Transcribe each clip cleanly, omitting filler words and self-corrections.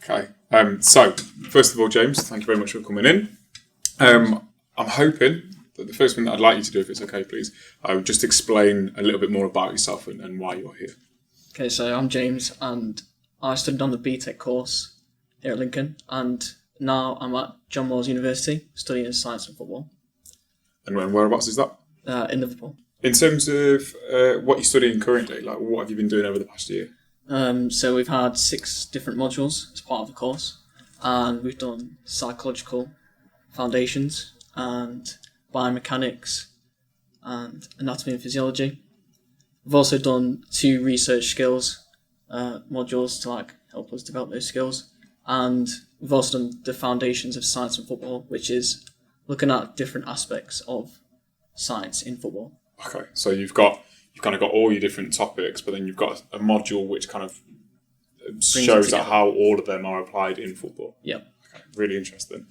Okay. So, first of all, James, thank you very much for coming in. I'm hoping that the first thing that I'd like you to do, if it's okay, please, just explain a little bit more about yourself and why you're here. Okay, so I'm James, and I studied on the BTEC course here at Lincoln, and now I'm at John Moores University studying science and football. And whereabouts is that? In Liverpool. In terms of what you're studying currently, like what have you been doing over the past year? So we've had 6 different modules as part of the course, and we've done psychological foundations and biomechanics and anatomy and physiology. We've also done 2 research skills modules to help us develop those skills, and we've also done the foundations of science and football, which is looking at different aspects of science in football. Okay, so you've kind of got all your different topics, but then you've got a module which kind of shows how all of them are applied in football. Yeah. Okay, really interesting.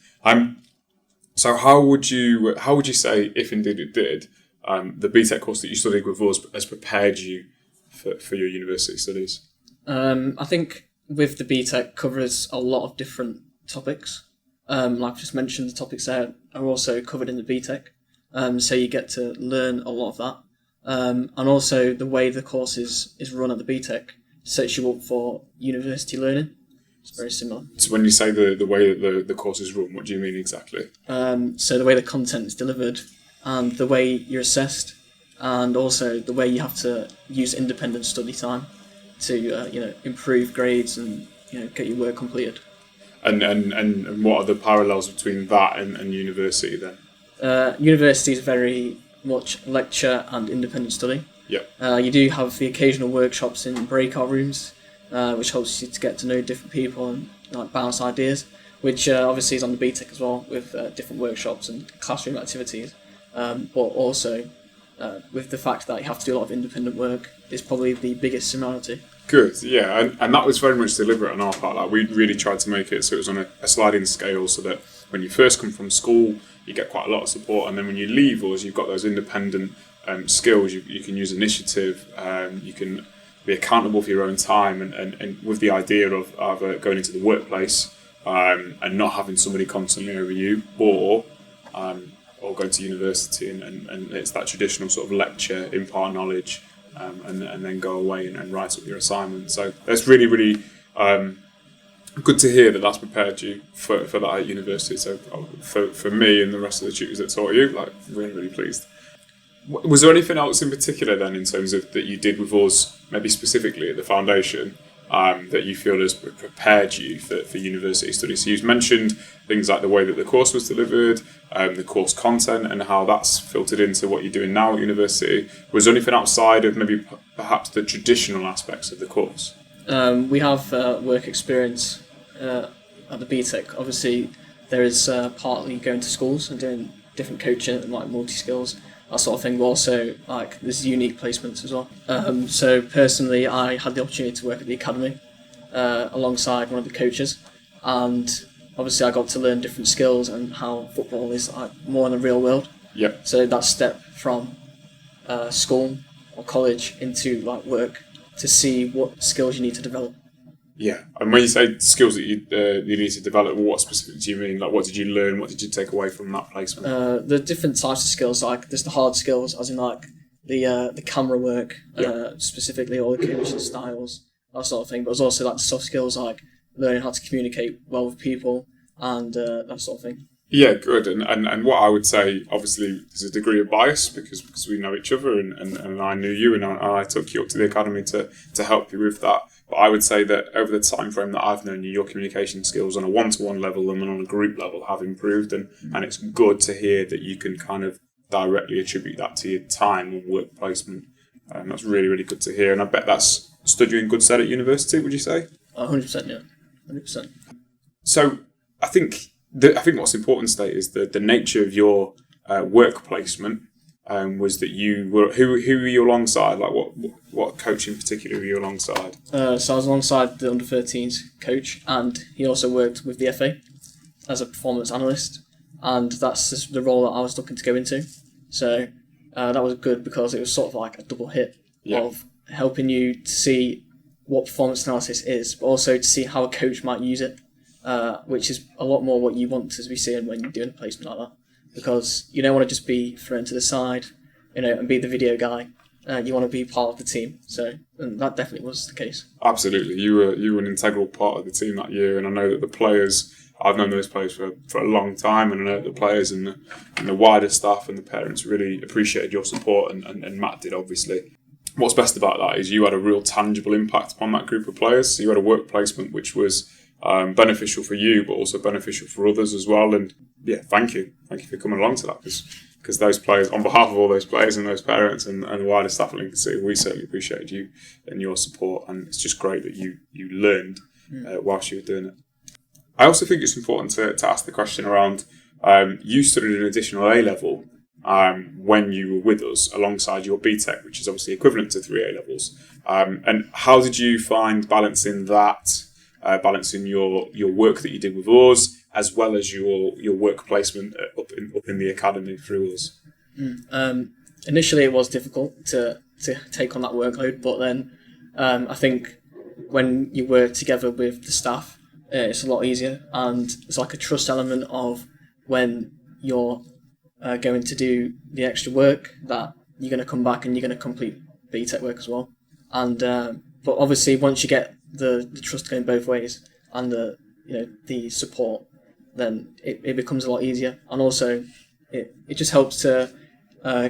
So how would you say, if indeed it did, the BTEC course that you studied with us has prepared you for your university studies? I think with the BTEC covers a lot of different topics. Like I've just mentioned, the topics there are also covered in the BTEC. So you get to learn a lot of that. And also the way the course is run at the BTEC sets you up for university learning. It's very similar. So when you say the way that the course is run, what do you mean exactly? So the way the content is delivered and the way you're assessed, and also the way you have to use independent study time to improve grades and get your work completed. And what are the parallels between that and university then? University is very much lecture and independent study. Yeah. You do have the occasional workshops in breakout rooms, which helps you to get to know different people and bounce ideas, which obviously is on the BTEC as well, with different workshops and classroom activities. But also with the fact that you have to do a lot of independent work is probably the biggest similarity. Good, yeah, and that was very much deliberate on our part. We really tried to make it so it was on a sliding scale, so that when you first come from school, you get quite a lot of support, and then when you leave us, you've got those independent skills. You can use initiative, you can be accountable for your own time, and with the idea of either going into the workplace and not having somebody constantly over you, or going to university and it's that traditional sort of lecture, impart knowledge, and then go away and write up your assignment. So that's really, really good to hear that that's prepared you for that at university. So for me and the rest of the tutors that taught you, really, really pleased. Was there anything else in particular then in terms of that you did with us, maybe specifically at the foundation, that you feel has prepared you for university studies? So you've mentioned things like the way that the course was delivered, the course content, and how that's filtered into what you're doing now at university. Was there anything outside of maybe perhaps the traditional aspects of the course? We have work experience at the BTEC. Obviously, there is partly going to schools and doing different coaching and multi-skills, that sort of thing, but also there's unique placements as well. So personally, I had the opportunity to work at the academy alongside one of the coaches, and obviously I got to learn different skills and how football is more in the real world. Yep. So that step from school or college into work to see what skills you need to develop. Yeah, and when you say skills that you need to develop, what specifically do you mean? What did you learn? What did you take away from that placement? The different types of skills, there's the hard skills, as in the camera work, specifically, all the coaching styles, that sort of thing. But there's also the soft skills, learning how to communicate well with people and that sort of thing. Yeah, good. And what I would say, obviously, there's a degree of bias because we know each other, and I knew you, and I took you up to the academy to help you with that. But I would say that over the time frame that I've known you, your communication skills on a one-to-one level and on a group level have improved, and it's good to hear that you can kind of directly attribute that to your time and work placement. That's really, really good to hear, and I bet that's stood you in good stead at university, would you say? 100%, yeah. 100%. So I think what's important to state is the nature of your work placement was that you were who were you alongside? What coach in particular were you alongside? So I was alongside the under-13s coach, and he also worked with the FA as a performance analyst, and that's just the role that I was looking to go into. So that was good because it was sort of a double hit of helping you to see what performance analysis is, but also to see how a coach might use it which is a lot more what you want to be seeing when you're doing a placement like that, because you don't want to just be thrown to the side, and be the video guy. You want to be part of the team. And that definitely was the case. Absolutely, you were an integral part of the team that year, and I know that the players. I've known those players for a long time, and I know that the players and the wider staff and the parents really appreciated your support, and Matt did, obviously. What's best about that is you had a real tangible impact upon that group of players. So you had a work placement which was beneficial for you, but also beneficial for others as well. And yeah, thank you for coming along to that, because those players, on behalf of all those players and those parents and the wider staff at Lincoln City, we certainly appreciated you and your support, and it's just great that you learned whilst you were doing it. I also think it's important to ask the question around, you studied an additional A-level when you were with us alongside your BTEC, which is obviously equivalent to 3 A-levels. And how did you find balancing that, balancing your work that you did with us, as well as your work placement up in the academy through us? Initially it was difficult to take on that workload, but then I think when you work together with the staff, it's a lot easier, and it's like a trust element of when you're going to do the extra work that you're going to come back and you're going to complete BTEC work as well. And but obviously once you get the trust going both ways and the support, then it becomes a lot easier, and also it just helps to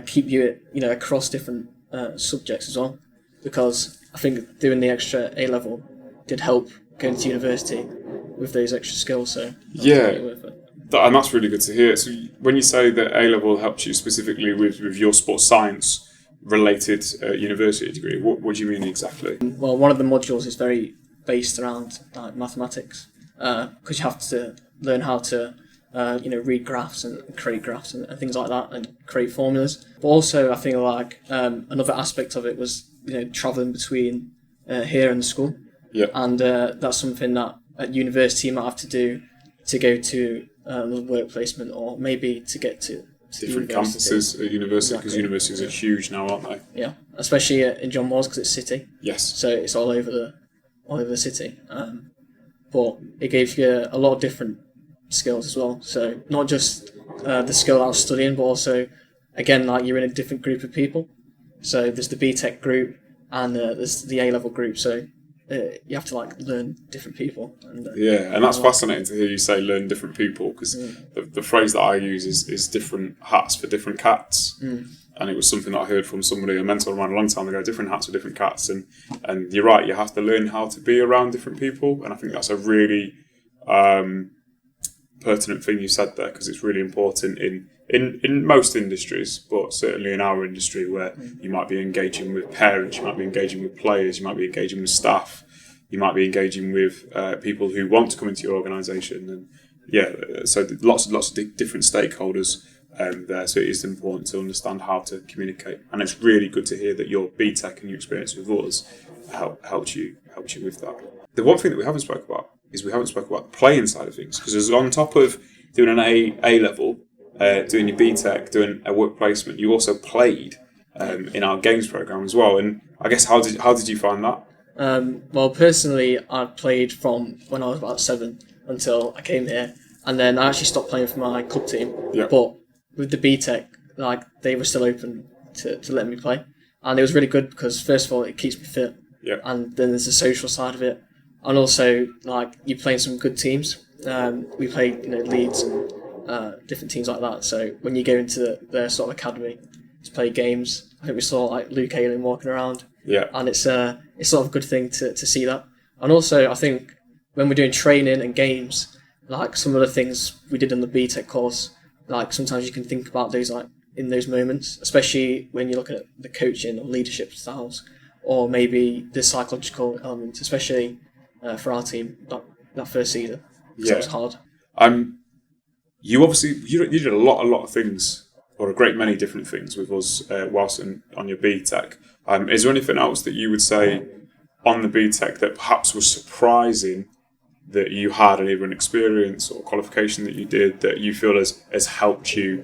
keep you across different subjects as well, because I think doing the extra A-level did help going to university with those extra skills. So yeah, and that's really good to hear. So when you say that A-level helped you specifically with your sports science related university degree, what do you mean exactly? Well, one of the modules is very based around mathematics, because you have to learn how to read graphs and create graphs and things like that, and create formulas. But also I think another aspect of it was travelling between here and the school. Yeah. And that's something that at university you might have to do to go to another work placement, or maybe to get to different campuses at university, because universities are huge now, aren't they? Yeah, especially in John Moores, because it's city. Yes. So it's all over the city. But it gave you a lot of different skills as well. So not just the skill I was studying, but also, again, you're in a different group of people. So there's the BTEC group and there's the A-level group. So you have to learn different people. And that's fascinating to hear you say learn different people, because the phrase that I use is different hats for different cats. And it was something that I heard from somebody, a mentor of mine a long time ago, different hats for different cats. And you're right, you have to learn how to be around different people. And I think that's a really pertinent thing you said there, because it's really important in most industries, but certainly in our industry, where you might be engaging with parents, you might be engaging with players, you might be engaging with staff, you might be engaging with people who want to come into your organisation, and so lots of different stakeholders there. So it is important to understand how to communicate, and it's really good to hear that your BTEC and your experience with us helped you with that. The one thing that we haven't spoke about is we haven't spoke about the playing side of things, because on top of doing an A level, doing your BTEC, doing a work placement, you also played in our games program as well. And I guess how did you find that? Well, personally, I played from when I was about 7 until I came here, and then I actually stopped playing for my club team. Yeah. But with the BTEC, they were still open to let me play, and it was really good because first of all it keeps me fit, and then there's the social side of it, and also you play in some good teams. We played Leeds and different teams like that. So when you go into their sort of academy to play games, I think we saw Luke Ayling walking around. Yeah. And it's sort of a good thing to see that. And also I think when we're doing training and games, some of the things we did in the BTEC course, sometimes you can think about those in those moments, especially when you look at the coaching or leadership styles, or maybe the psychological element, especially for our team that first season. So it was hard. You obviously you did a lot of things, or a great many different things with us whilst on your BTEC. Is there anything else that you would say on the BTEC that perhaps was surprising that you had, either an experience or qualification that you did that you feel has helped you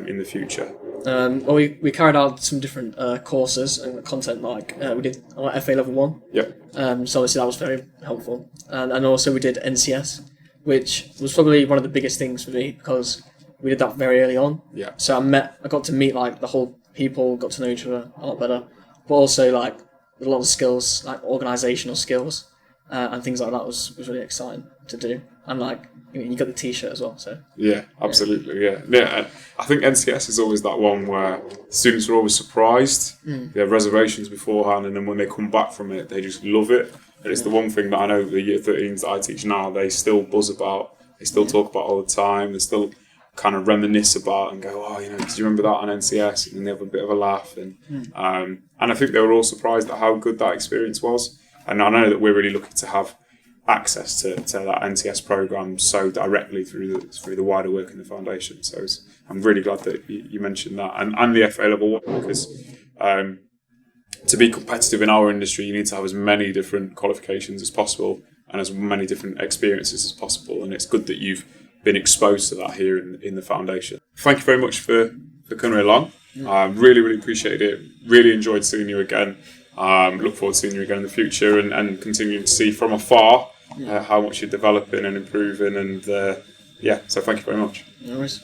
in the future? Well, we carried out some different courses and content, we did FA Level 1. Yeah. So obviously that was very helpful. And also we did NCS, which was probably one of the biggest things for me because we did that very early on. Yeah. So I got to meet like the whole people, got to know each other a lot better, but also like a lot of skills, like organisational skills and things like that was really exciting to do. And like you got the T-shirt as well, so yeah, absolutely, yeah. And I think NCS is always that one where students are always surprised. They have reservations beforehand, and then when they come back from it, they just love it. And it's the one thing that I know the year 13s that I teach now, they still buzz about, they still talk about all the time, they still kind of reminisce about and go, oh, did you remember that on NCS? And then they have a bit of a laugh. And I think they were all surprised at how good that experience was. And I know that we're really lucky to have access to that NCS program so directly through the wider work in the foundation. So I'm really glad that you mentioned that, and the FA level one, because to be competitive in our industry, you need to have as many different qualifications as possible and as many different experiences as possible. And it's good that you've been exposed to that here in the foundation. Thank you very much for coming along. Really, really appreciated it. Really enjoyed seeing you again. Look forward to seeing you again in the future and continuing to see from afar how much you're developing and improving. And so thank you very much. No worries.